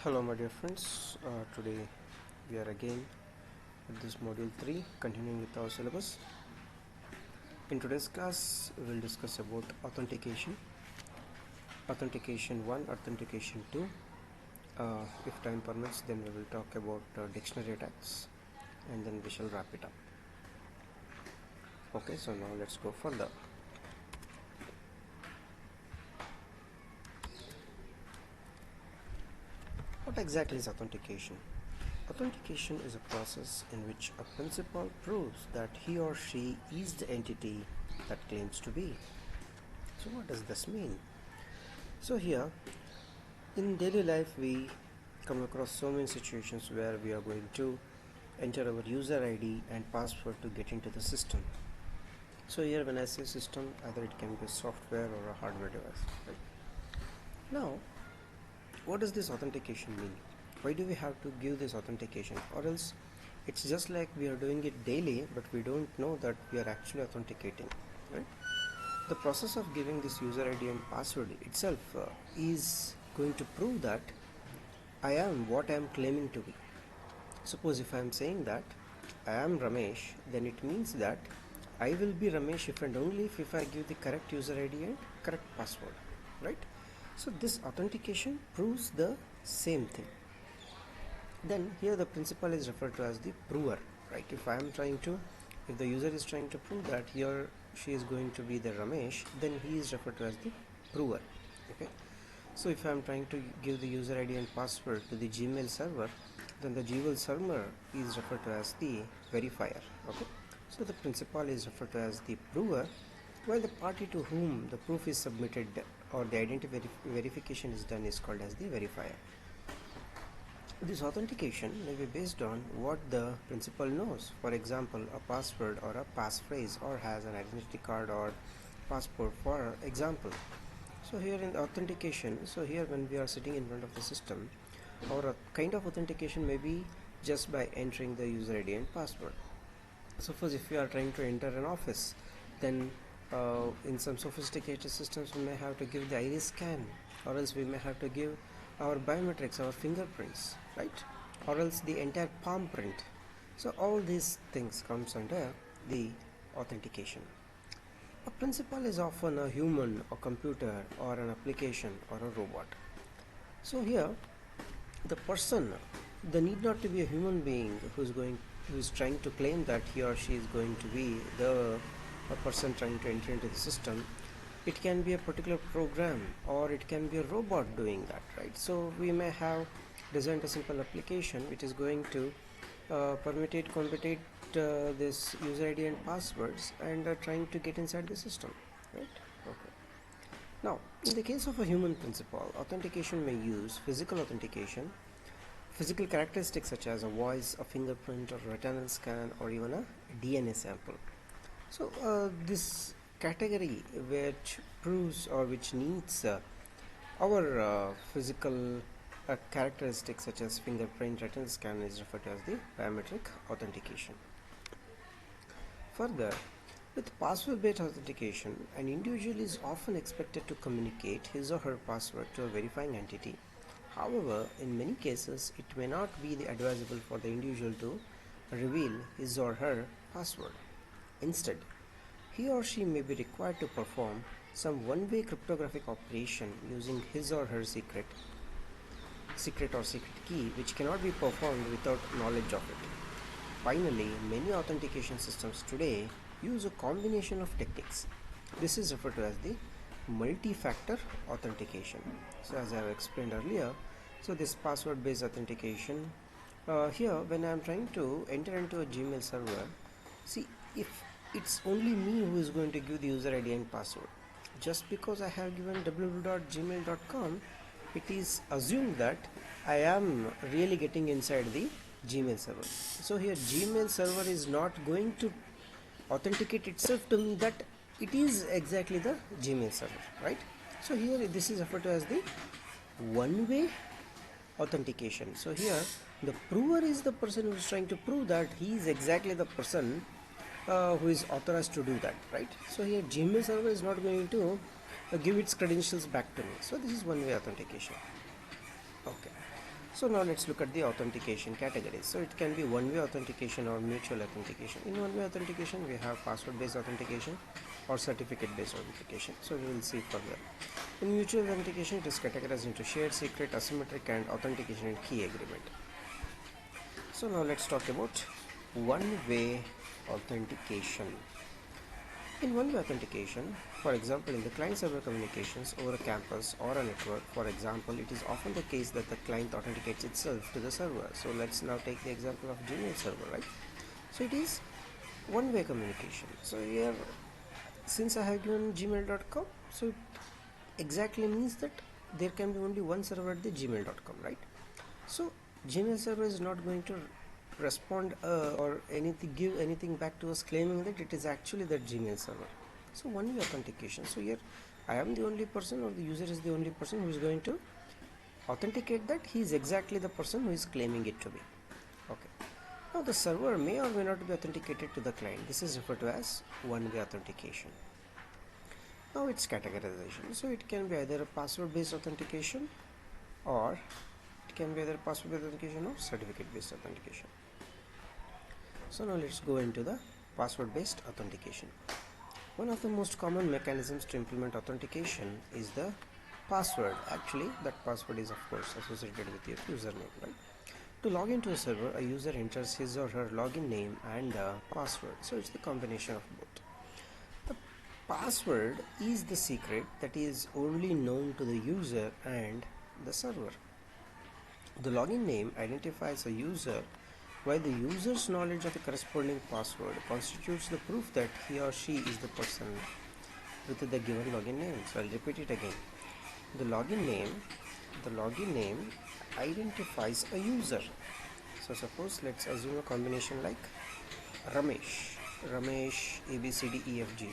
Hello my dear friends, today we are again at this module 3 continuing with our syllabus. In today's class we will discuss about authentication, authentication 1, authentication 2. If time permits, then we will talk about dictionary attacks and then we shall wrap it up. Okay, so now let's go further. What exactly is authentication? Authentication is a process in which a principal proves that he or she is the entity that claims to be. So what does this mean? So here, in daily life we come across so many situations where we are going to enter our user ID and password to get into the system. So here when I say system, either it can be a software or a hardware device. Right? Now, what does this authentication mean? Why do we have to give this authentication? Or else it's just like we are doing it daily, but we don't know that we are actually authenticating, right? The process of giving this user ID and password itself is going to prove that I am what I am claiming to be. Suppose if I am saying that I am Ramesh, then it means that I will be Ramesh if and only if I give the correct user ID and correct password, right? So this authentication proves the same thing. Then here the principal is referred to as the prover, right? If the user is trying to prove that he or she is going to be the Ramesh, then he is referred to as the prover. Okay. So if I am trying to give the user ID and password to the Gmail server, then the Gmail server is referred to as the verifier. Okay. So the principal is referred to as the prover, while the party to whom the proof is submitted or the identity verification is done is called as the verifier. This authentication may be based on what the principal knows. For example, a password or a passphrase, or has an identity card or passport, for example. So here in the authentication, so here when we are sitting in front of the system, our kind of authentication may be just by entering the user ID and password. Suppose if you are trying to enter an office, then in some sophisticated systems we may have to give the iris scan, or else we may have to give our biometrics, our fingerprints, right? Or else the entire palm print. So all these things comes under the authentication. A principal is often a human, a computer, or an application, or a robot. So here the person, there need not to be a human being who is trying to claim that he or she is going to be a person trying to enter into the system. It can be a particular program, or it can be a robot doing that, right? So we may have designed a simple application which is going to commutate this user ID and passwords and trying to get inside the system, right? Okay. Now, in the case of a human principal, authentication may use physical authentication, physical characteristics such as a voice, a fingerprint, or retinal scan, or even a DNA sample. So this category which proves or which needs our physical characteristics such as fingerprint, retinal scan is referred to as the biometric authentication. Further, with password-based authentication, an individual is often expected to communicate his or her password to a verifying entity. However, in many cases, it may not be advisable for the individual to reveal his or her password. Instead, he or she may be required to perform some one-way cryptographic operation using his or her secret key, which cannot be performed without knowledge of it. Finally, many authentication systems today use a combination of techniques. This is referred to as the multi-factor authentication. So as I have explained earlier, so this password-based authentication, here when I am trying to enter into a Gmail server, see, if it's only me who is going to give the user ID and password, just because I have given www.gmail.com, it is assumed that I am really getting inside the Gmail server. So here Gmail server is not going to authenticate itself to me that it is exactly the Gmail server, right? So here this is referred to as the one-way authentication. So here the prover is the person who is trying to prove that he is exactly the person who is authorized to do that, right? So here Gmail server is not going to give its credentials back to me. So this is one-way authentication. Okay. So now let's look at the authentication categories. So it can be one-way authentication or mutual authentication. In one-way authentication, we have password-based authentication or certificate-based authentication. So we will see further. In mutual authentication, it is categorized into shared secret, asymmetric, and authentication and key agreement. So now let's talk about one-way authentication. In one-way authentication, for example, in the client-server communications over a campus or a network, for example, it is often the case that the client authenticates itself to the server. So let's now take the example of Gmail server, right? So it is one-way communication. So here, since I have given gmail.com, so it exactly means that there can be only one server at the gmail.com, right? So Gmail server is not going to respond or give anything back to us claiming that it is actually that Gmail server. So one-way authentication. So here I am the only person, or the user is the only person who is going to authenticate that he is exactly the person who is claiming it to be. Okay. Now the server may or may not be authenticated to the client. This is referred to as one-way authentication. Now its categorization. So it can be either a password-based authentication, or it can be either password-based authentication or certificate-based authentication. So now let's go into the password-based authentication. One of the most common mechanisms to implement authentication is the password. Actually, that password is of course associated with your username, right? To log into a server, a user enters his or her login name and the password. So it's the combination of both. The password is the secret that is only known to the user and the server. The login name identifies a user, while the user's knowledge of the corresponding password constitutes the proof that he or she is the person with the given login name. So I'll repeat it again. The login name identifies a user. So suppose let's assume a combination like Ramesh ABCDEFG.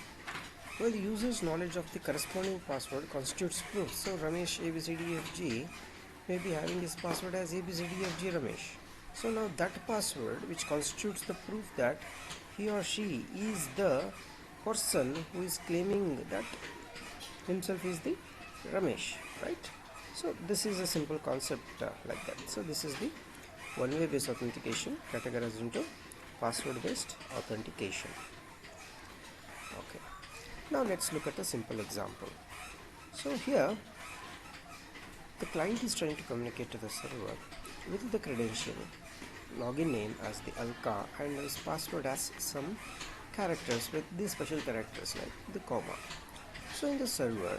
Well, the user's knowledge of the corresponding password constitutes proof. So Ramesh ABCDEFG may be having his password as ABCDEFG Ramesh. So now that password, which constitutes the proof that he or she is the person who is claiming that himself is the Ramesh, right? So this is a simple concept like that. So this is the one-way based authentication categorized into password-based authentication. Okay. Now let's look at a simple example. So here, the client is trying to communicate to the server with the credential login name as the alka and his password as some characters with these special characters like the comma. So in the server,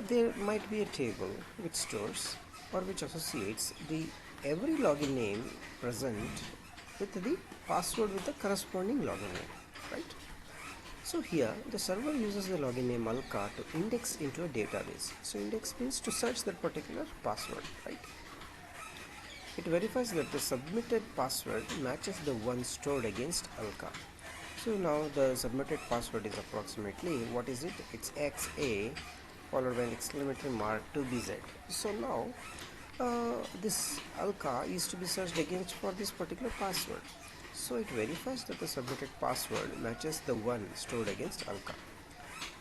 there might be a table which stores or which associates the every login name present with the password with the corresponding login name, right? So here the server uses the login name alka to index into a database. So index means to search that particular password, right? It verifies that the submitted password matches the one stored against alka. So now the submitted password is approximately, what is it? It's XA followed by an exclamatory mark 2BZ. So now this alka is to be searched against for this particular password. So it verifies that the submitted password matches the one stored against alka.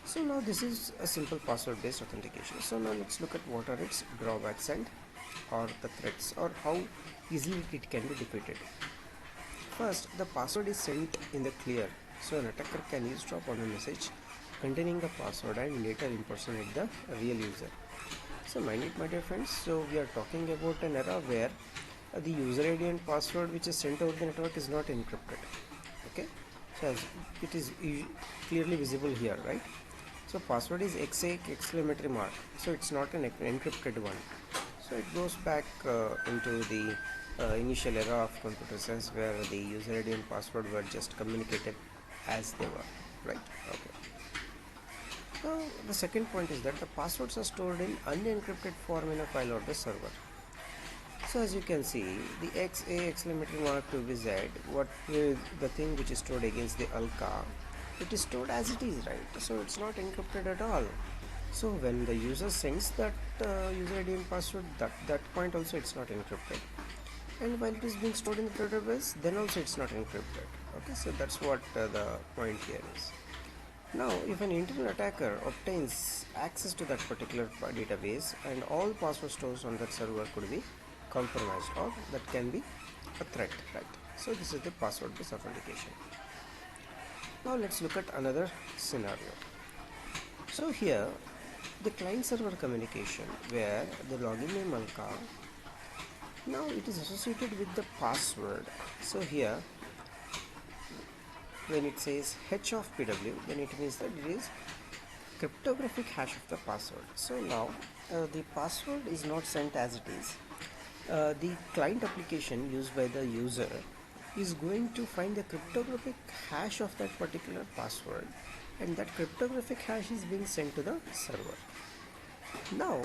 So now this is a simple password based authentication. So now let's look at what are its drawbacks and or the threats, or how easily it can be defeated. First, the password is sent in the clear, so an attacker can eavesdrop on a message containing the password and later impersonate the real user. So mind it, my dear friends, so we are talking about an era where the user ID and password which is sent over the network is not encrypted. Okay, so as it is clearly visible here, right? So password is XA exclamatory mark, so it's not an encrypted one. So it goes back into the initial era of computer science, where the user ID and password were just communicated as they were, right? Okay. Now the second point is that the passwords are stored in unencrypted form in a file or the server. So as you can see, the XA exclamatory mark to BZ, what the thing which is stored against the alka, it is stored as it is, right? So it's not encrypted at all. So when the user sends that user ID and password, that point also it's not encrypted, and while it is being stored in the database, then also it's not encrypted. Okay, so that's what the point here is. Now if an internal attacker obtains access to that particular database and all password stores on that server could be compromised, or that can be a threat, right? So this is the password based authentication. Now let's look at another scenario. So here the client server communication where the login name Alka, now it is associated with the password. So here when it says h of pw, then it means that it is cryptographic hash of the password. So now the password is not sent as it is. The client application used by the user is going to find the cryptographic hash of that particular password, and that cryptographic hash is being sent to the server. Now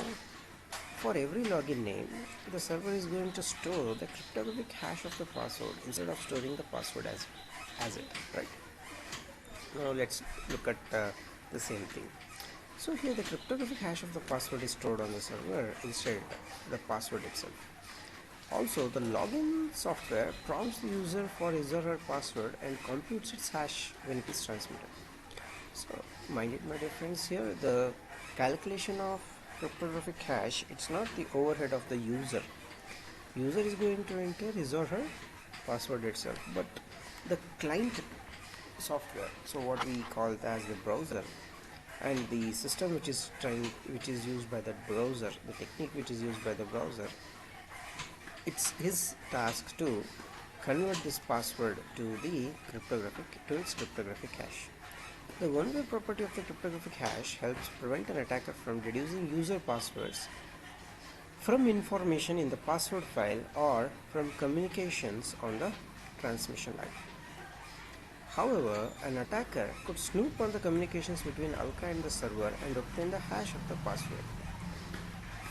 for every login name, the server is going to store the cryptographic hash of the password instead of storing the password as it, right? Now let's look at the same thing. So here the cryptographic hash of the password is stored on the server instead the password itself. Also, the login software prompts the user for his or her password and computes its hash when it is transmitted. So mind it, my dear friends, here the calculation of cryptographic hash, it's not the overhead of the user. User is going to enter his or her password itself, but the client software, so what we call it as the browser, and the system which is used by that browser, the technique which is used by the browser, it's his task to convert this password to its cryptographic hash. The one-way property of the cryptographic hash helps prevent an attacker from deducing user passwords from information in the password file or from communications on the transmission line. However, an attacker could snoop on the communications between Alka and the server and obtain the hash of the password.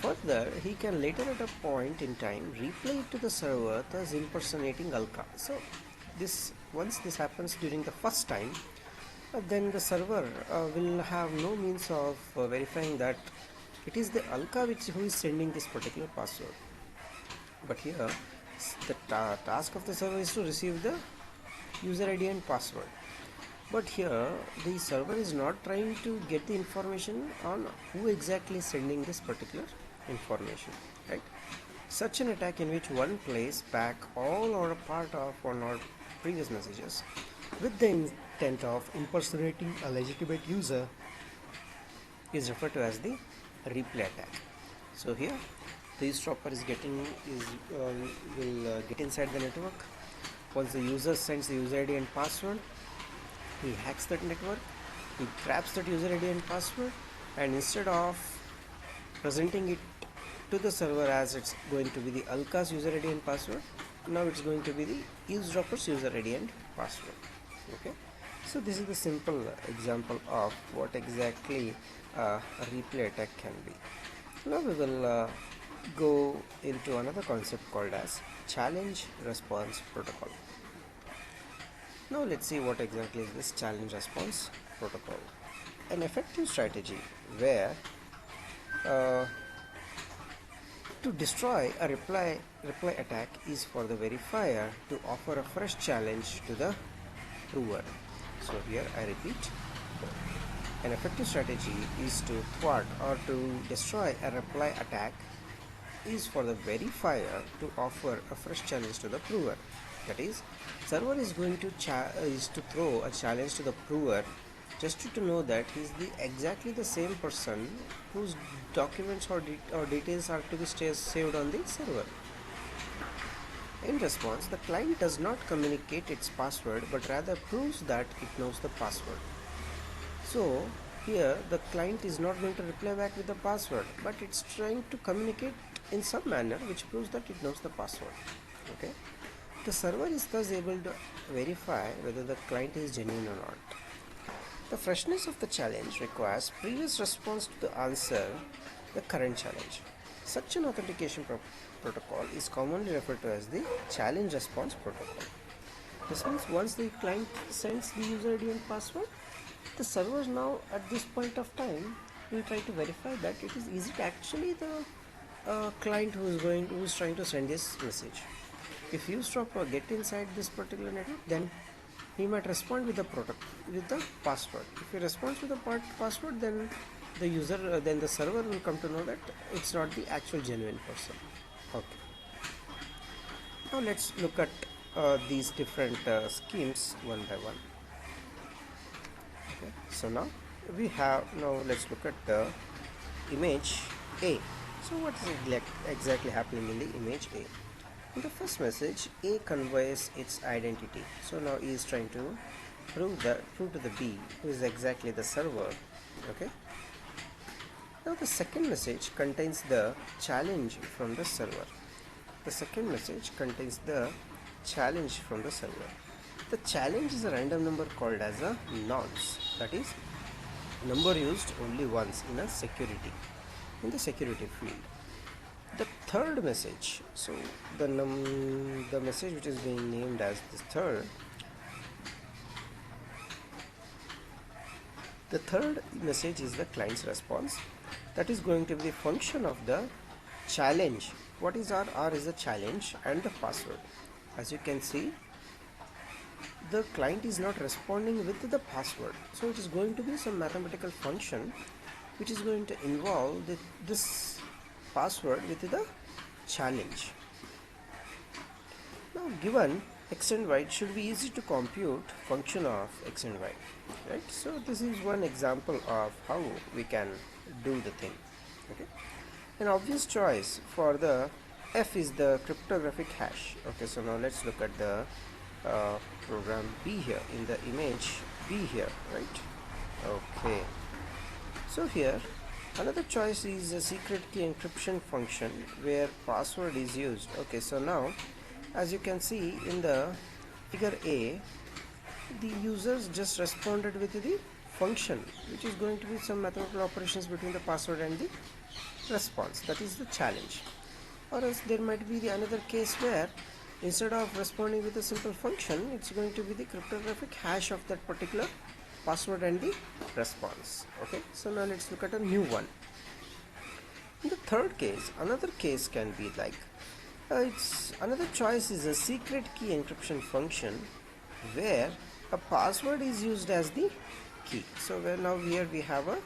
Further, he can later at a point in time replay it to the server, thus impersonating Alka. So once this happens during the first time, then the server will have no means of verifying that it is the Alka who is sending this particular password. But here the task of the server is to receive the user ID and password. But here the server is not trying to get the information on who exactly is sending this particular information, right? Such an attack in which one plays back all or a part of one or previous messages with the intent of impersonating a legitimate user is referred to as the replay attack. So here the eavesdropper will get inside the network. Once the user sends the user ID and password, he hacks that network, he grabs that user ID and password, and instead of presenting it to the server as it's going to be the Alka's user ID and password, now it's going to be the eavesdropper's user ID and password. Okay, so this is the simple example of what exactly a replay attack can be. Now we will go into another concept called as challenge response protocol. Now let's see what exactly is this challenge response protocol. An effective strategy where to destroy a reply attack is for the verifier to offer a fresh challenge to the prover. So here I repeat, an effective strategy is to thwart or to destroy a reply attack is for the verifier to offer a fresh challenge to the prover. That is, server is going to throw a challenge to the prover just to know that he is exactly the same person whose documents or details are to be saved on the server. In response, the client does not communicate its password but rather proves that it knows the password. So here the client is not going to reply back with the password, but it's trying to communicate in some manner which proves that it knows the password. Okay, the server is thus able to verify whether the client is genuine or not. The freshness of the challenge requires previous response to answer the current challenge. Such an authentication protocol is commonly referred to as the challenge response protocol. This means once the client sends the user ID and password, the server now at this point of time will try to verify that is it actually the client who is trying to send this message. If eavesdropper get inside this particular network, then he might respond with the password. If he responds with the password, then the server will come to know that it's not the actual genuine person. Okay. Now let's look at these different schemes one by one. Okay, so now let's look at the image A. So what is exactly happening in the image A? In the first message, A conveys its identity. So now E is trying to prove to the B who is exactly the server. Okay. Now the second message contains the challenge from the server. The second message contains the challenge from the server. The challenge is a random number called as a nonce, that is number used only once in the security field. The third message, so the message which is being named as the third message is the client's response. That is going to be the function of the challenge. What is R? R is the challenge and the password. As you can see, the client is not responding with the password, so it is going to be some mathematical function which is going to involve this password with the challenge. Now given x and y, it should be easy to compute function of x and y, right? So this is one example of how we can do the thing. Okay, an obvious choice for the F is the cryptographic hash. Okay, so now let's look at the program B here, in the image B here, right? Okay, so here another choice is a secret key encryption function where password is used. Okay, so now as you can see in the figure A, the users just responded with the function which is going to be some mathematical operations between the password and the response, that is the challenge. Or else there might be another case where instead of responding with a simple function, it's going to be the cryptographic hash of that particular password and the response. Okay, so now let's look at a new one. In the third case, another case can be like another choice is a secret key encryption function where a password is used as the key. So now here we have a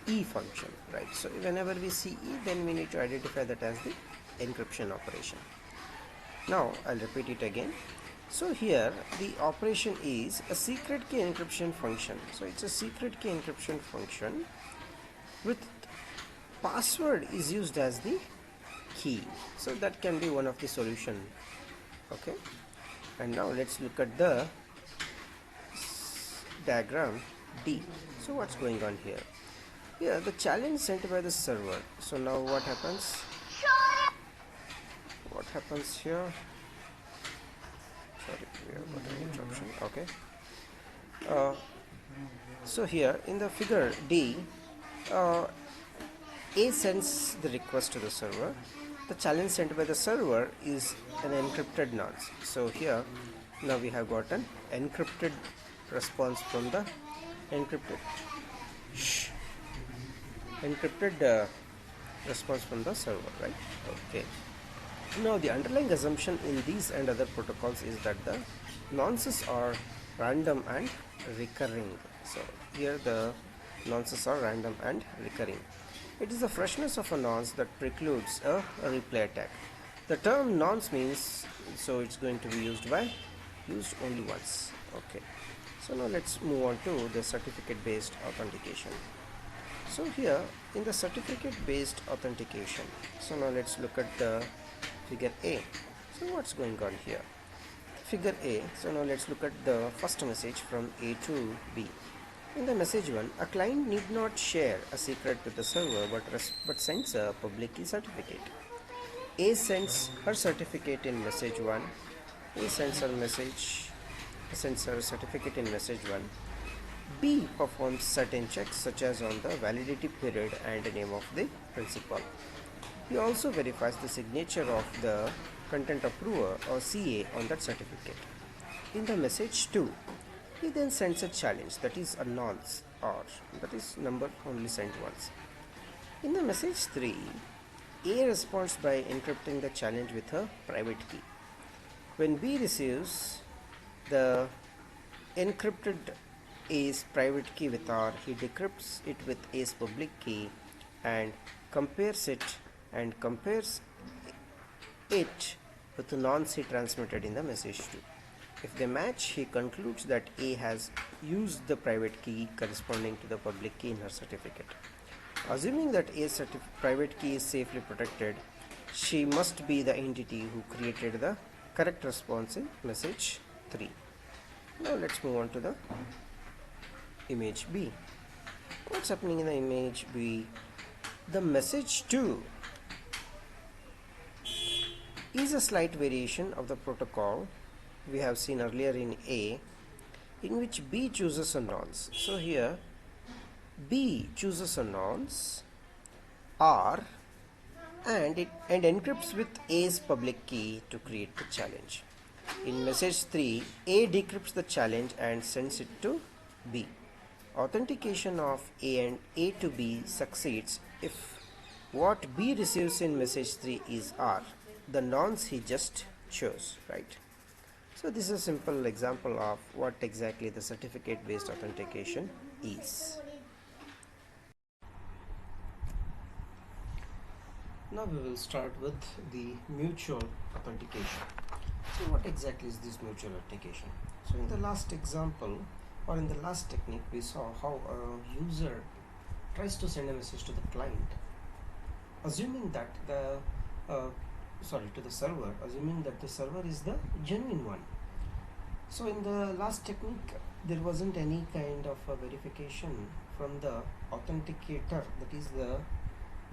E function, right? So whenever we see E, then we need to identify that as the encryption operation. Now I'll repeat it again. So here the operation is a secret key encryption function. So it's a secret key encryption function with password is used as the key. So that can be one of the solution. Okay, and now let's look at the diagram D. So what's going on here? Here the challenge sent by the server. So now what happens? What happens here? Sorry, we have got an interruption. Okay. So here in the figure D, A sends the request to the server. The challenge sent by the server is an encrypted nonce. So here now we have got an encrypted response from the encrypted response from the server, right? Okay. Now the underlying assumption in these and other protocols is that the nonces are random and recurring. So here the nonces are random and recurring. It is the freshness of a nonce that precludes a replay attack. The term nonce means, so it's going to be used only once. Okay, so now let's move on to the certificate based authentication. So here in the certificate based authentication, so now let's look at the figure A. So what's going on here? Figure A. So now let's look at the first message from A to B. In the message 1, a client need not share a secret with the server but sends a public key certificate. A sends her certificate in message 1. A sends her certificate in message 1. B performs certain checks such as on the validity period and the name of the principal. He also verifies the signature of the content approver or CA on that certificate. In the message 2, he then sends a challenge, that is a nonce, or that is number only sent once. In the message 3, A responds by encrypting the challenge with a private key. When B receives the encrypted A's private key with R, he decrypts it with A's public key and compares it with the nonce he transmitted in the message 2. If they match, he concludes that A has used the private key corresponding to the public key in her certificate. Assuming that A's private key is safely protected, she must be the entity who created the correct response in message 3. Now let's move on to the image B. What's happening in the image B? The message 2 is a slight variation of the protocol we have seen earlier in A, in which B chooses a nonce. So here B chooses a nonce R and encrypts with A's public key to create the challenge. In message 3, A decrypts the challenge and sends it to B. Authentication of A and A to B succeeds if what B receives in message 3 is R, the nonce he just chose, right? So this is a simple example of what exactly the certificate-based authentication is. Now we will start with the mutual authentication. So what exactly is this mutual authentication? So in the last example, or in the last technique, we saw how a user tries to send a message to the client, assuming that to the server, assuming that the server is the genuine one. So in the last technique, there wasn't any kind of a verification from the authenticator, that is the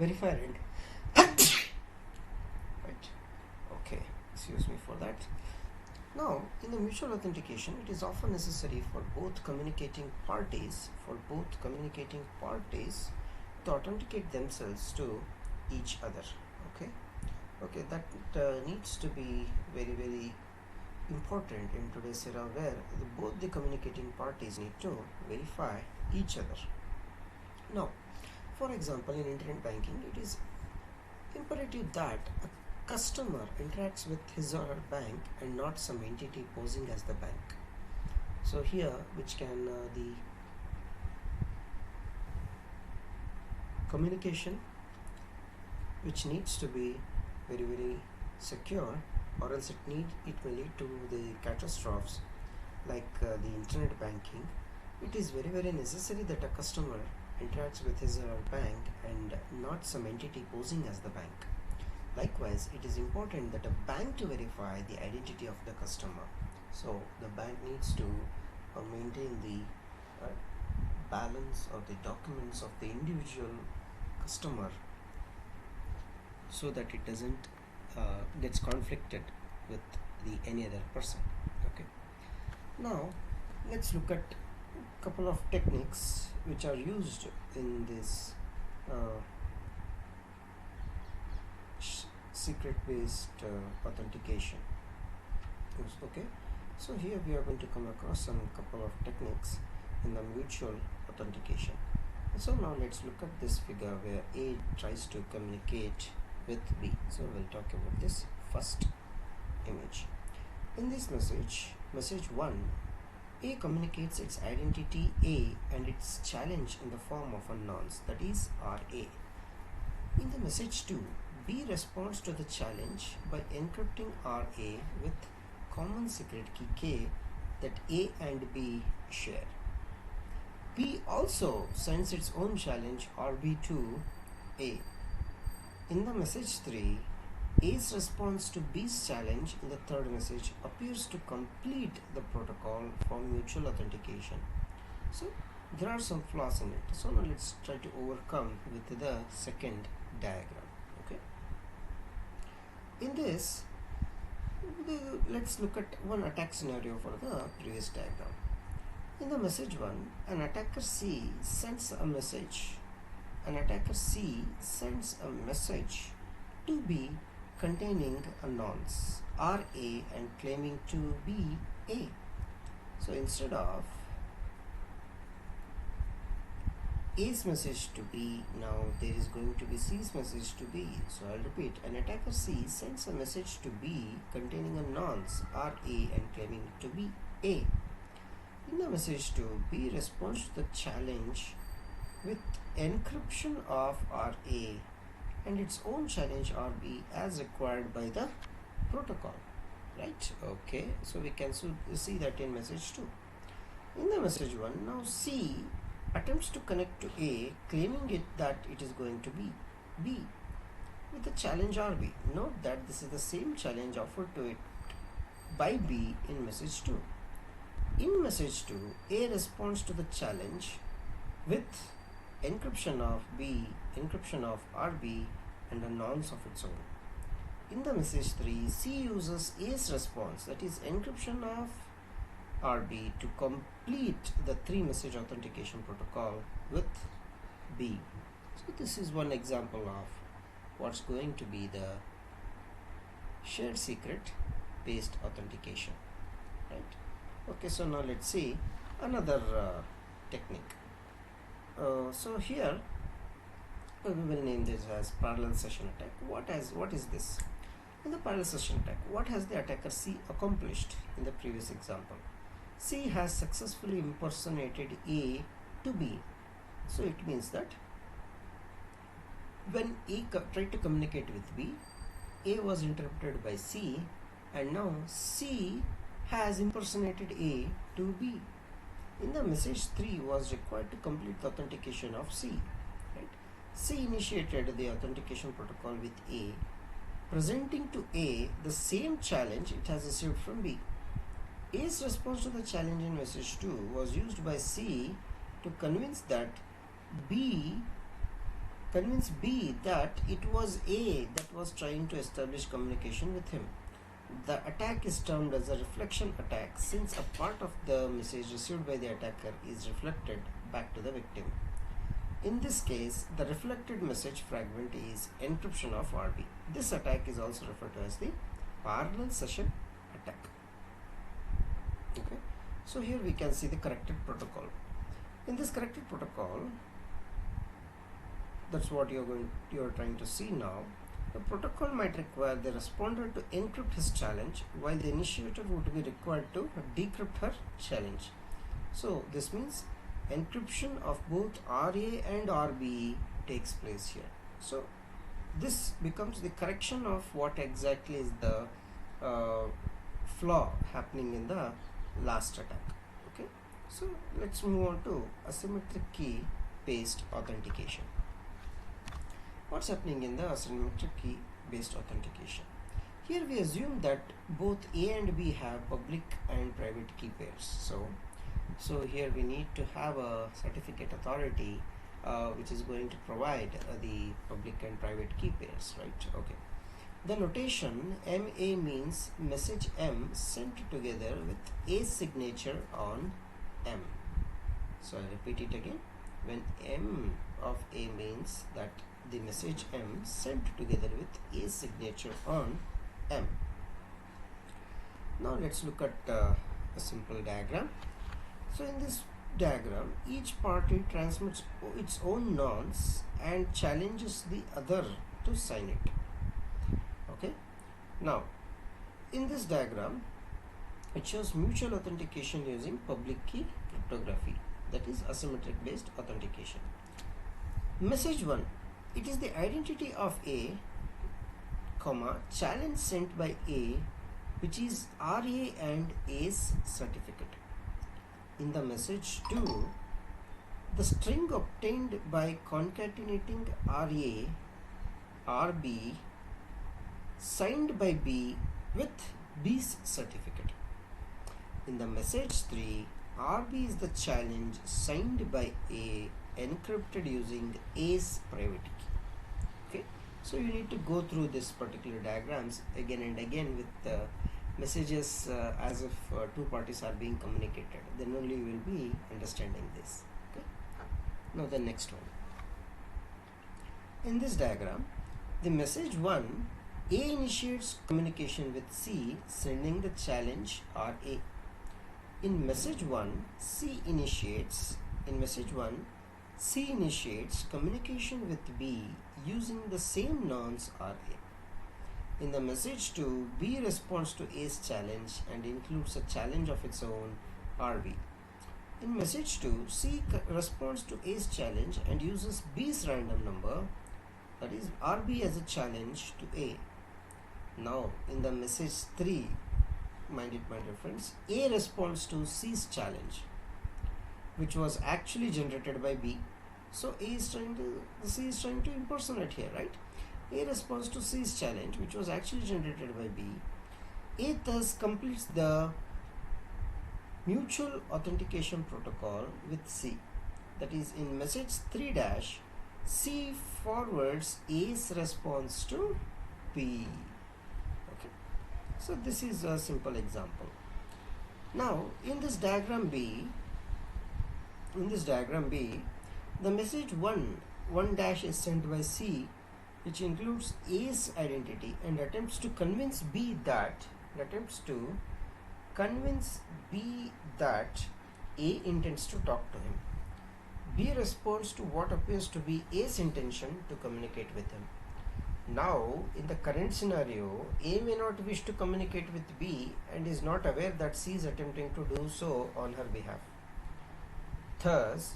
verifier end. Right? Okay, excuse me for that. Now, in the mutual authentication, it is often necessary for both communicating parties to authenticate themselves to each other. Okay, that needs to be very, very important in today's era, where both the communicating parties need to verify each other. Now, for example, in internet banking, it is imperative that a customer interacts with his or her bank and not some entity posing as the bank. So here, which can the communication, which needs to be very, very secure, or else it may lead to the catastrophes like the internet banking. It is very, very necessary that a customer interacts with his or her bank and not some entity posing as the bank. Likewise, it is important that a bank to verify the identity of the customer. So the bank needs to maintain the balance of the documents of the individual customer, so that it doesn't gets conflicted with any other person. Okay. Now let's look at a couple of techniques which are used in this secret-based authentication. Okay. So here we are going to come across some couple of techniques in the mutual authentication. So now let's look at this figure where A tries to communicate with B. So we'll talk about this first image. In this message 1, A communicates its identity A and its challenge in the form of a nonce, that is RA. In the message 2, B responds to the challenge by encrypting RA with common secret key K that A and B share. B also sends its own challenge RB to A. In the message 3, A's response to B's challenge in the third message appears to complete the protocol for mutual authentication. So there are some flaws in it. So now let's try to overcome with the second diagram. Okay. In this, let's look at one attack scenario for the previous diagram. In the message 1, an attacker C sends a message to B containing a nonce RA and claiming to be A. So instead of A's message to B, now there is going to be C's message to B. So I'll repeat, an attacker C sends a message to B containing a nonce RA and claiming to be A. In the message 2, B responds to the challenge with encryption of RA and its own challenge RB as required by the protocol, right? Okay, so we can see that in message 2. In the message 1, now C attempts to connect to A, claiming it that it is going to be B with the challenge RB. Note that this is the same challenge offered to it by B in message 2. In message 2, A responds to the challenge with encryption of B, encryption of RB, and a nonce of its own. In the message 3, C uses A's response, that is encryption of RB, to complete the 3-message authentication protocol with B. So this is one example of what's going to be the shared secret based authentication, right? Okay, so now let's see another technique. So here we will name this as parallel session attack. What is this? In the parallel session attack, what has the attacker C accomplished in the previous example? C has successfully impersonated A to B. So it means that when A tried to communicate with B, A was interrupted by C, and now C has impersonated A to B. In the message 3 was required to complete the authentication of C, right? C initiated the authentication protocol with A, presenting to A the same challenge it has received from B. A's response to the challenge in message 2 was used by C to convince B that it was A that was trying to establish communication with him. The attack is termed as a reflection attack, since a part of the message received by the attacker is reflected back to the victim. In this case, the reflected message fragment is encryption of RB. This attack is also referred to as the parallel session attack. Okay, so here we can see the corrected protocol. In this corrected protocol, that's what you're trying to see now. The protocol might require the responder to encrypt his challenge, while the initiator would be required to decrypt her challenge. So this means encryption of both RA and RB takes place here. So this becomes the correction of what exactly is the flaw happening in the last attack. Okay, so let's move on to asymmetric key based authentication. What's happening in the asymmetric key based authentication? Here we assume that both A and B have public and private key pairs. So here we need to have a certificate authority which is going to provide the public and private key pairs, right? Okay. The notation MA means message M sent together with A's signature on M. So I repeat it again. When M of A means that the message M sent together with A's signature on M. Now let's look at a simple diagram. So in this diagram, each party transmits its own nonce and challenges the other to sign it. Okay. Now in this diagram, it shows mutual authentication using public key cryptography, that is asymmetric based authentication. Message 1, it is the identity of A, challenge sent by A, which is RA and A's certificate. In the message 2, the string obtained by concatenating RA, RB, signed by B with B's certificate. In the message 3, RB is the challenge signed by A, encrypted using A's private key. Okay, so you need to go through this particular diagrams again and again with the messages as if two parties are being communicated. Then only you will be understanding this. Okay, now the next one. In this diagram, the message 1, A initiates communication with C, sending the challenge RA. In message 1, C initiates communication with B using the same nonce RA. In the message 2, B responds to A's challenge and includes a challenge of its own, RB. In message 2, C responds to A's challenge and uses B's random number, that is RB, as a challenge to A. Now in the message 3, mind it my dear friends, A responds to C's challenge, which was actually generated by B. So C is trying to impersonate here, right? A responds to C's challenge, which was actually generated by B. A thus completes the mutual authentication protocol with C. That is, in message 3 dash, C forwards A's response to B. Okay. So this is a simple example. Now in this diagram B, the message 1 dash is sent by C, which includes A's identity and attempts to convince B that A intends to talk to him. B responds to what appears to be A's intention to communicate with him. Now, in the current scenario, A may not wish to communicate with B and is not aware that C is attempting to do so on her behalf. Thus,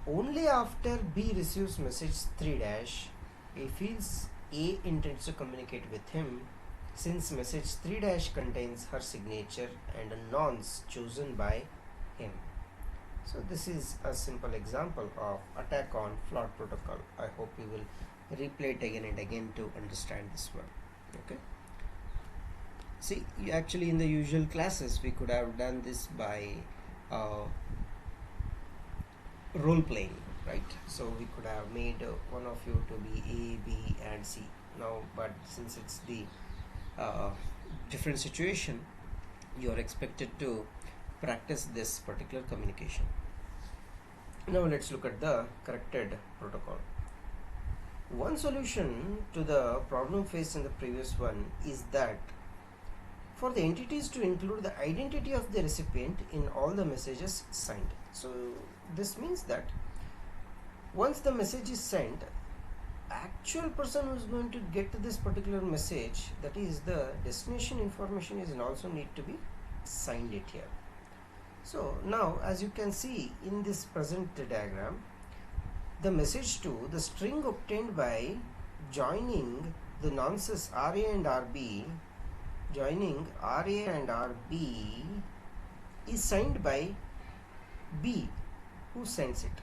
only after B receives message 3 dash, he feels A intends to communicate with him, since message 3 dash contains her signature and a nonce chosen by him. So this is a simple example of attack on flawed protocol. I hope you will replay it again and again to understand this one. Okay. See, actually in the usual classes we could have done this by role playing, right? So we could have made one of you to be A, B and C. Now, but since it's the different situation, you are expected to practice this particular communication. Now let's look at the corrected protocol. One solution to the problem faced in the previous one is that for the entities to include the identity of the recipient in all the messages signed. So this means that once the message is sent, actual person who is going to get this particular message, that is the destination information, is also need to be signed it here. So now, as you can see in this present diagram, the message 2, the string obtained by joining the nonces RA and RB, is signed by B, who sends it.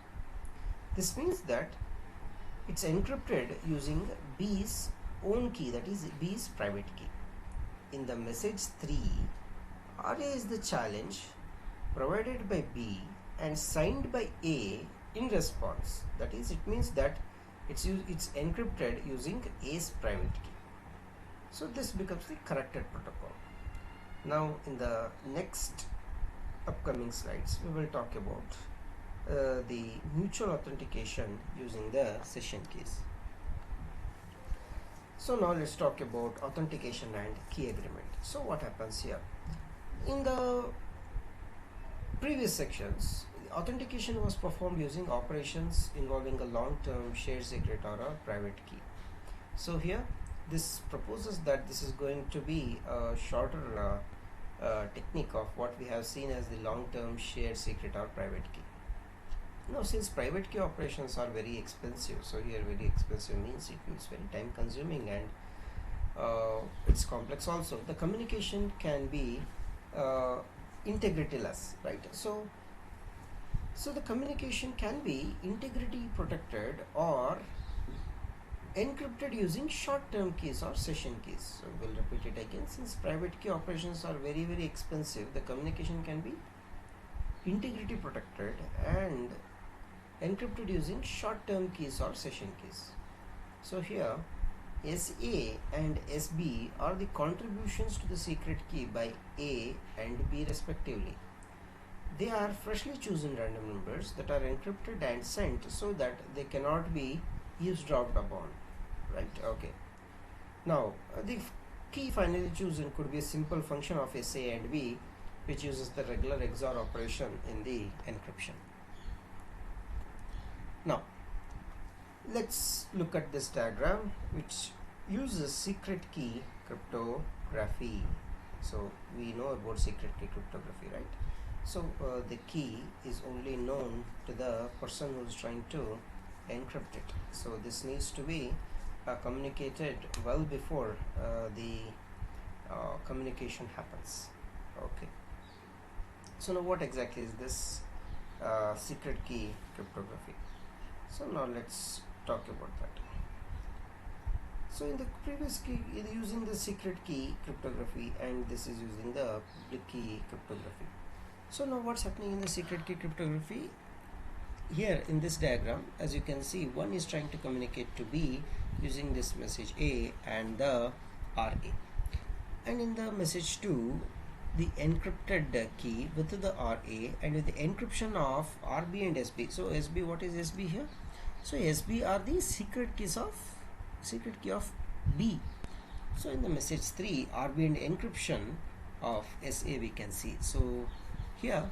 This means that it's encrypted using B's own key, that is B's private key. In the message 3, RA is the challenge provided by B and signed by A in response. That is, it means that it's encrypted using A's private key. So this becomes the corrected protocol. Now in the next upcoming slides we will talk about the mutual authentication using the session keys. So now let's talk about authentication and key agreement. So what happens here? In the previous sections, authentication was performed using operations involving a long-term shared secret or a private key. So here this proposes that this is going to be a shorter technique of what we have seen as the long-term shared secret or private key. Now, since private key operations are very expensive, so here very expensive means it means very time consuming and it's complex also. The communication can be integrityless, right? So the communication can be integrity protected or encrypted using short-term keys or session keys. So we'll repeat it again. Since private key operations are very, very expensive, the communication can be integrity protected and encrypted using short-term keys or session keys. So here SA and SB are the contributions to the secret key by A and B respectively. They are freshly chosen random numbers that are encrypted and sent so that they cannot be eavesdropped upon, right? Okay. Now the key finally chosen could be a simple function of SA and B, which uses the regular XOR operation in the encryption. Now let's look at this diagram which uses secret key cryptography. So we know about secret key cryptography, right? So the key is only known to the person who is trying to encrypt it. So this needs to be communicated well before the communication happens. Okay, so now what exactly is this secret key cryptography? So now let's talk about that. So in the previous key, using the secret key cryptography, and this is using the public key cryptography. So now what's happening in the secret key cryptography? Here in this diagram, as you can see, one is trying to communicate to B using this message A and the RA, and in the message 2, the encrypted key with the RA and with the encryption of RB and SB. So SB, what is SB here? So SB are the secret key of B. So in the message 3, RB and encryption of SA we can see. So here,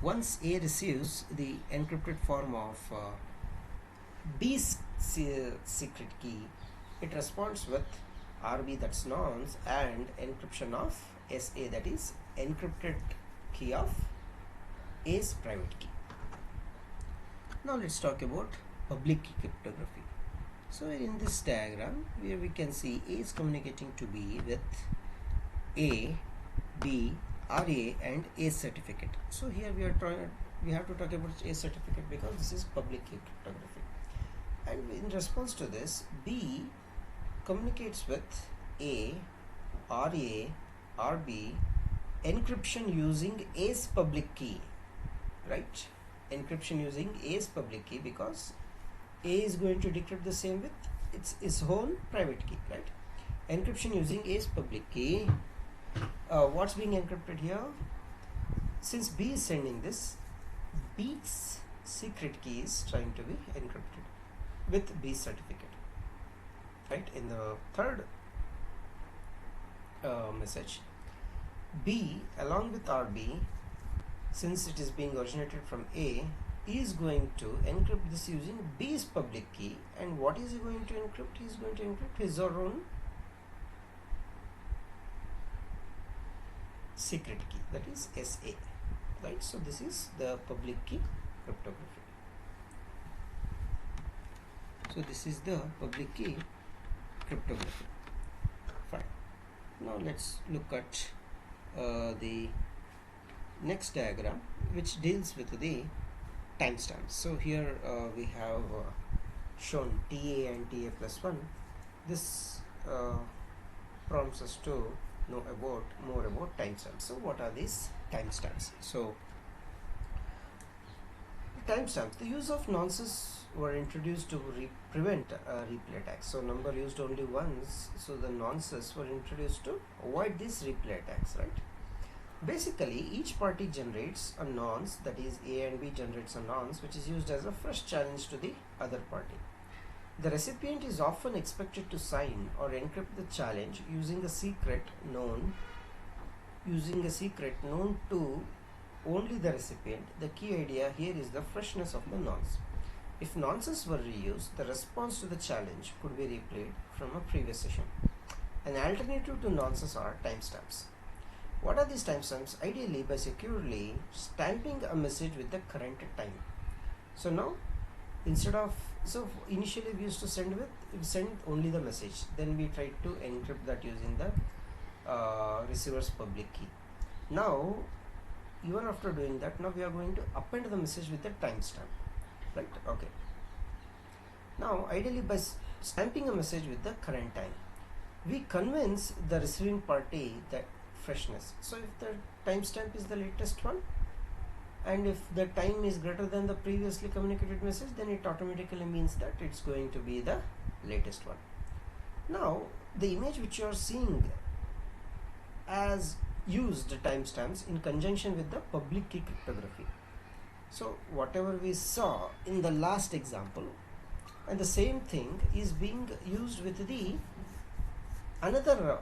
once A receives the encrypted form of B's secret key, it responds with RB, that's nonce, and encryption of SA, that is encrypted key of A's private key. Now let's talk about public key cryptography. So in this diagram, where we can see A is communicating to B with A, B, RA and A certificate. So here we have to talk about A certificate because this is public key cryptography. And in response to this, B communicates with A, RA, RB, encryption using A's public key, right? Encryption using A's public key, because A is going to decrypt the same with its own private key, right? Encryption using A's public key. What's being encrypted here? Since B is sending this, B's secret key is trying to be encrypted with B's certificate, right? In the third message, B along with RB, since it is being originated from A, is going to encrypt this using B's public key. And what is he going to encrypt? He is going to encrypt his or own secret key, that is SA, right? So this is the public key cryptography. So this is the public key cryptography. Fine. Now let's look at the next diagram, which deals with the timestamps. So here we have shown TA and TA plus 1. This prompts us to know more about timestamps. So what are these timestamps? So timestamps, the use of nonces were introduced to prevent replay attacks. So number used only once, so the nonces were introduced to avoid these replay attacks, right? Basically, each party generates a nonce, that is A and B generates a nonce, which is used as a fresh challenge to the other party. The recipient is often expected to sign or encrypt the challenge using a secret known to only the recipient. The key idea here is the freshness of the nonce. If nonces were reused, the response to the challenge could be replayed from a previous session. An alternative to nonces are timestamps. What are these timestamps? Ideally, by securely stamping a message with the current time. So now, initially we used to send only the message, then we tried to encrypt that using the receiver's public key. Now, even after doing that, now we are going to append the message with the timestamp, right? Okay. Now, ideally, by stamping a message with the current time, we convince the receiving party that freshness. So if the timestamp is the latest one, and if the time is greater than the previously communicated message, then it automatically means that it's going to be the latest one. Now, the image which you are seeing as used timestamps in conjunction with the public key cryptography. So whatever we saw in the last example, and the same thing is being used with the another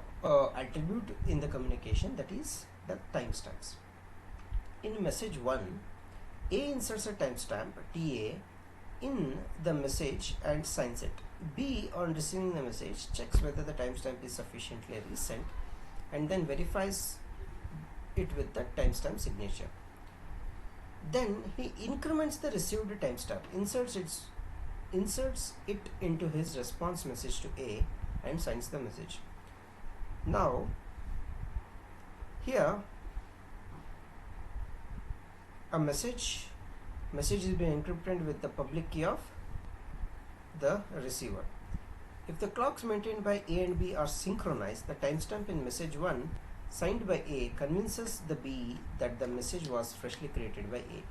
attribute in the communication, that is the timestamps. In message 1, A inserts a timestamp TA in the message and signs it. B, on receiving the message, checks whether the timestamp is sufficiently recent and then verifies it with the timestamp signature. Then he increments the received timestamp, inserts its inserts it into his response message to A and signs the message. Now here a message is being encrypted with the public key of the receiver. If the clocks maintained by A and B are synchronized, the timestamp in message 1 signed by A convinces the B that the message was freshly created by A.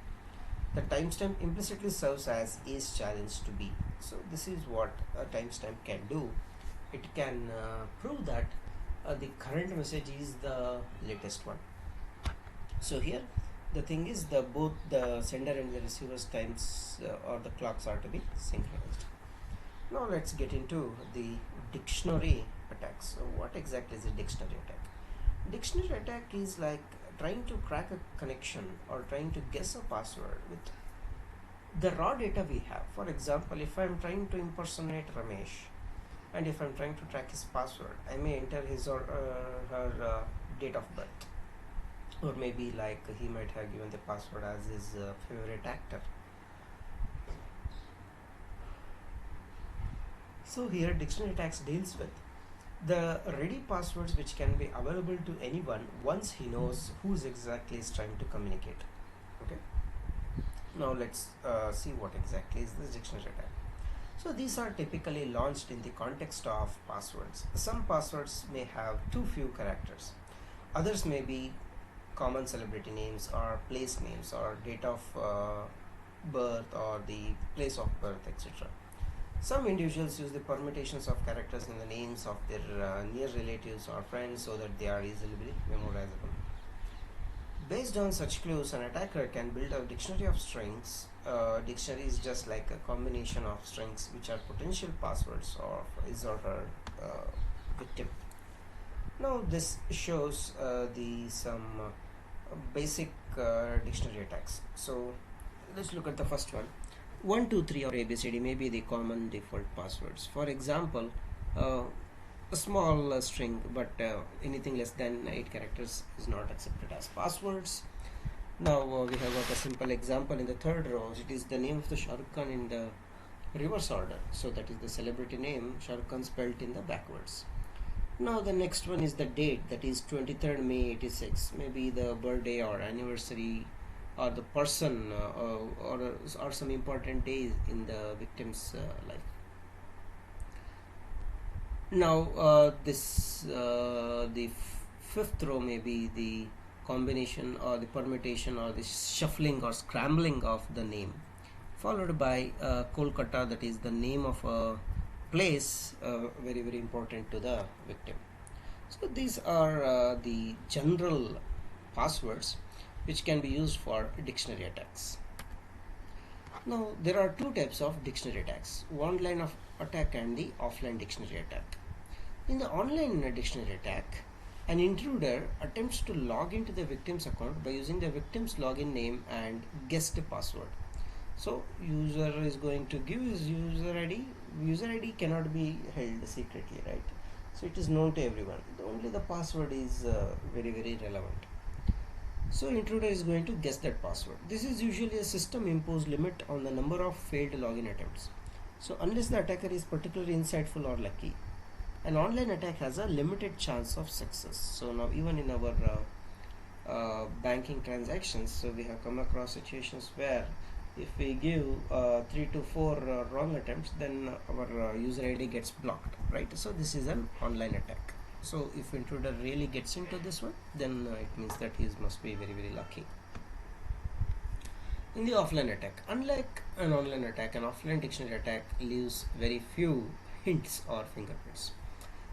The timestamp implicitly serves as A's challenge to B. So this is what a timestamp can do. It can prove that the current message is the latest one. So here the thing is both the sender and the receiver's times or the clocks are to be synchronized. Now let's get into the dictionary attacks. So what exactly is a dictionary attack? Dictionary attack is like trying to crack a connection or trying to guess a password with the raw data we have. For example, if I'm trying to impersonate Ramesh and if I'm trying to track his password, I may enter his or her date of birth, or maybe like he might have given the password as his favorite actor. So here dictionary attacks deals with the ready passwords which can be available to anyone once he knows who exactly is trying to communicate. Okay. Now let's see what exactly is this dictionary attack. So these are typically launched in the context of passwords. Some passwords may have too few characters. Others may be common celebrity names or place names or date of birth or the place of birth, etc. Some individuals use the permutations of characters in the names of their near relatives or friends so that they are easily memorizable. Based on such clues, an attacker can build a dictionary of strings. Dictionary is just like a combination of strings which are potential passwords of his or her victim. Now this shows some basic dictionary attacks. So let's look at the first one. 1, 2, 3 or ABCD may be the common default passwords. For example, a small string, but anything less than 8 characters is not accepted as passwords. Now we have got a simple example in the third row. It is the name of the Shah Rukh Khan in the reverse order. So that is the celebrity name, Shah Rukh Khan spelled in the backwards. Now the next one is the date, that is 23rd May 86, maybe the birthday or anniversary or the person or some important days in the victim's life. Now the fifth row may be the combination or the permutation or the shuffling or scrambling of the name, followed by Kolkata, that is the name of a place, very very important to the victim. So these are the general passwords which can be used for dictionary attacks. Now there are two types of dictionary attacks, online of attack and the offline dictionary attack. In the online dictionary attack, an intruder attempts to log into the victim's account by using the victim's login name and guess the password. So user is going to give his user ID. User ID cannot be held secretly, right? So it is known to everyone. Only the password is very very relevant. So intruder is going to guess that password. This is usually a system imposed limit on the number of failed login attempts. So unless the attacker is particularly insightful or lucky, an online attack has a limited chance of success. So now even in our banking transactions, so we have come across situations where if we give 3 to 4 wrong attempts, then our user ID gets blocked, right? So this is an online attack. So if intruder really gets into this one, then it means that he must be very very lucky. In the offline attack, unlike an online attack, an offline dictionary attack leaves very few hints or fingerprints.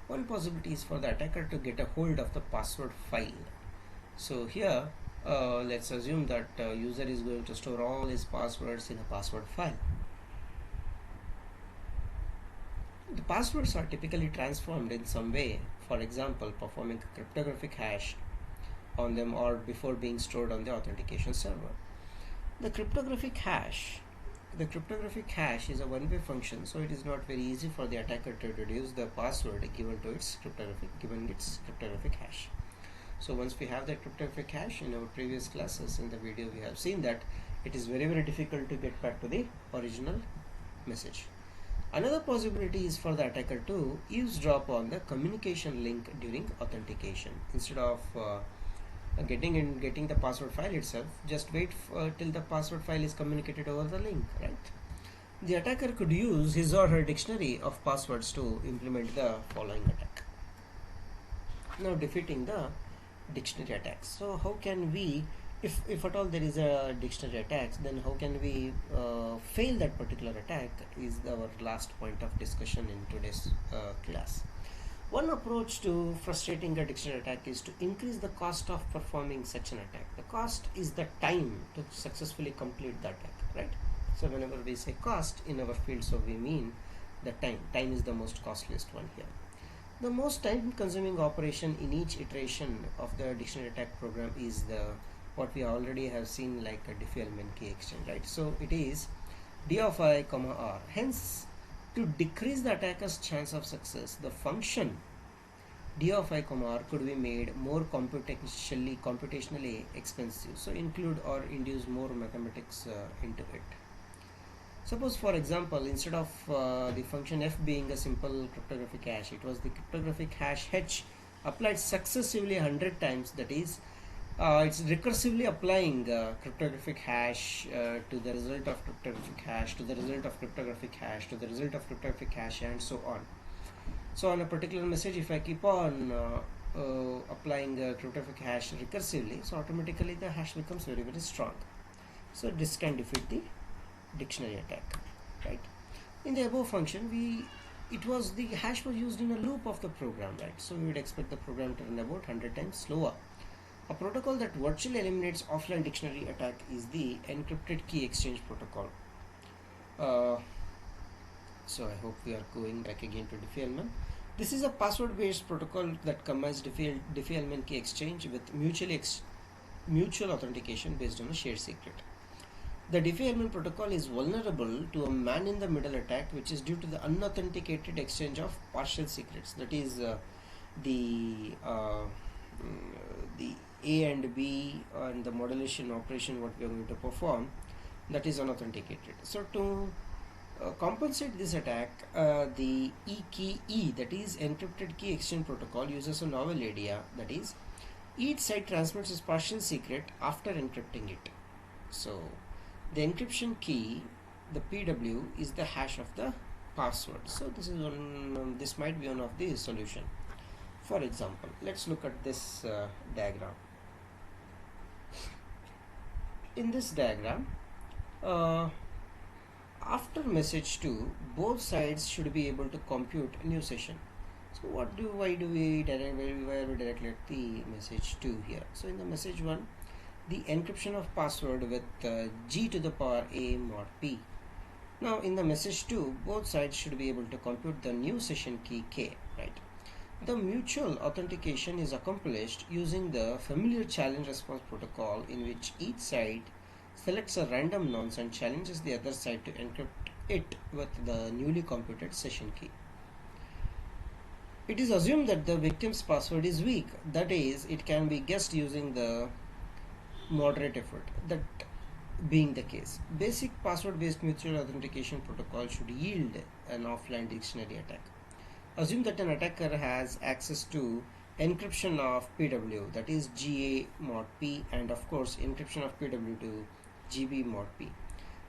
One possibility is for the attacker to get a hold of the password file. So here let's assume that user is going to store all his passwords in a password file. The passwords are typically transformed in some way, for example performing a cryptographic hash on them or before being stored on the authentication server. The cryptographic hash is a one-way function, so it is not very easy for the attacker to deduce the password given its cryptographic hash. So once we have the cryptographic hash, in our previous classes in the video we have seen that it is very very difficult to get back to the original message. Another possibility is for the attacker to eavesdrop on the communication link during authentication. Instead of getting the password file itself, just wait till the password file is communicated over the link, right? The attacker could use his or her dictionary of passwords to implement the following attack. Now, defeating the dictionary attacks. So how can we, if at all there is a dictionary attacks, then how can we fail that particular attack is our last point of discussion in today's class. One approach to frustrating a dictionary attack is to increase the cost of performing such an attack. The cost is the time to successfully complete the attack, right? So whenever we say cost in our field, so we mean the time. Time is the most costliest one here. The most time consuming operation in each iteration of the dictionary attack program is the what we already have seen, like a defilement key exchange, right? So it is d of I comma r. Hence, to decrease the attacker's chance of success, the function d of I comma r could be made more computationally expensive. So include or induce more mathematics into it. Suppose, for example, instead of the function f being a simple cryptographic hash, it was the cryptographic hash h applied successively 100 times. That is, it's recursively applying cryptographic hash to the result of cryptographic hash to the result of cryptographic hash to the result of cryptographic hash, and so on. So on a particular message, if I keep on applying cryptographic hash recursively, so automatically the hash becomes very, very strong. So this can defeat the dictionary attack, right? In the above function, the hash was used in a loop of the program, right? So we would expect the program to run about 100 times slower. A protocol that virtually eliminates offline dictionary attack is the encrypted key exchange protocol. So I hope we are going back again to defilement. This is a password-based protocol that combines defilement key exchange with mutual authentication based on a shared secret. The defilement protocol is vulnerable to a man-in-the-middle attack, which is due to the unauthenticated exchange of partial secrets. That is, the A and B and the modulation operation what we are going to perform, that is unauthenticated. So to compensate this attack, the E, that is encrypted key exchange protocol, uses a novel idea. That is, each side transmits its partial secret after encrypting it. So the encryption key, the PW, is the hash of the password. So this is one. This might be one of the solution. For example, let's look at this diagram. In this diagram, after message 2, both sides should be able to compute a new session. So why do we directly at the message 2 here? So in the message 1, the encryption of password with G to the power A mod P. Now in the message 2, both sides should be able to compute the new session key K, right? The mutual authentication is accomplished using the familiar challenge response protocol, in which each side selects a random nonce and challenges the other side to encrypt it with the newly computed session key. It is assumed that the victim's password is weak, that is, it can be guessed using the moderate effort. That being the case, basic password-based mutual authentication protocol should yield an offline dictionary attack. Assume that an attacker has access to encryption of PW, that is GA mod P, and of course encryption of PW to GB mod P.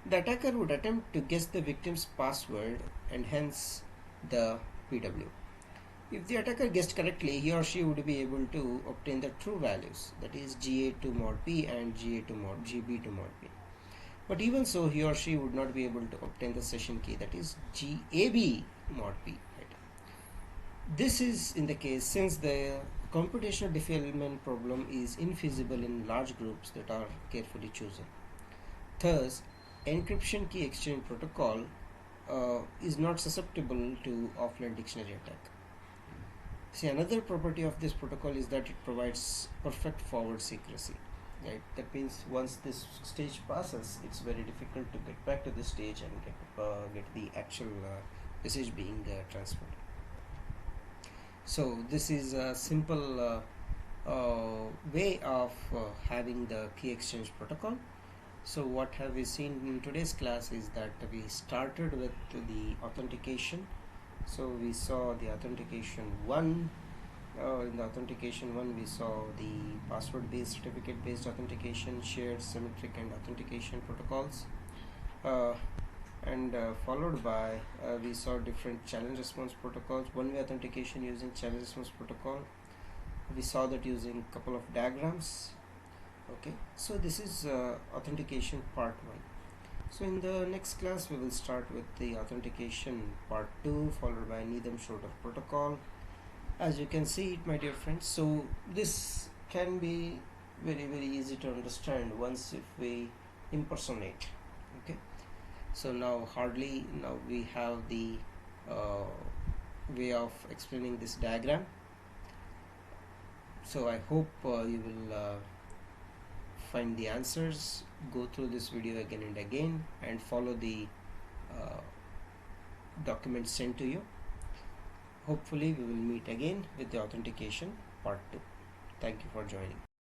The attacker would attempt to guess the victim's password and hence the PW. If the attacker guessed correctly, he or she would be able to obtain the true values, that is GA to mod P and GA to mod GB to mod P. But even so, he or she would not be able to obtain the session key, that is GAB mod P. This is in the case since the computational defilement problem is infeasible in large groups that are carefully chosen. Thus, encryption key exchange protocol is not susceptible to offline dictionary attack. See, another property of this protocol is that it provides perfect forward secrecy. Right? That means once this stage passes, it's very difficult to get back to this stage and get the actual message being transferred. So this is a simple way of having the key exchange protocol. So what have we seen in today's class is that we started with the authentication. So we saw the authentication 1. In the authentication 1 we saw the password based, certificate based authentication, shared, symmetric and authentication protocols, and followed by we saw different challenge response protocols, one way authentication using challenge response protocol. We saw that using couple of diagrams. Okay, so this is authentication part 1. So in the next class we will start with the authentication part 2, followed by Needham-Schroeder protocol. As you can see it, my dear friends, so this can be very easy to understand once if we impersonate. Okay, so now we have the way of explaining this diagram. So I hope you will find the answers, go through this video again and again, and follow the documents sent to you. Hopefully we will meet again with the authentication part 2. Thank you for joining.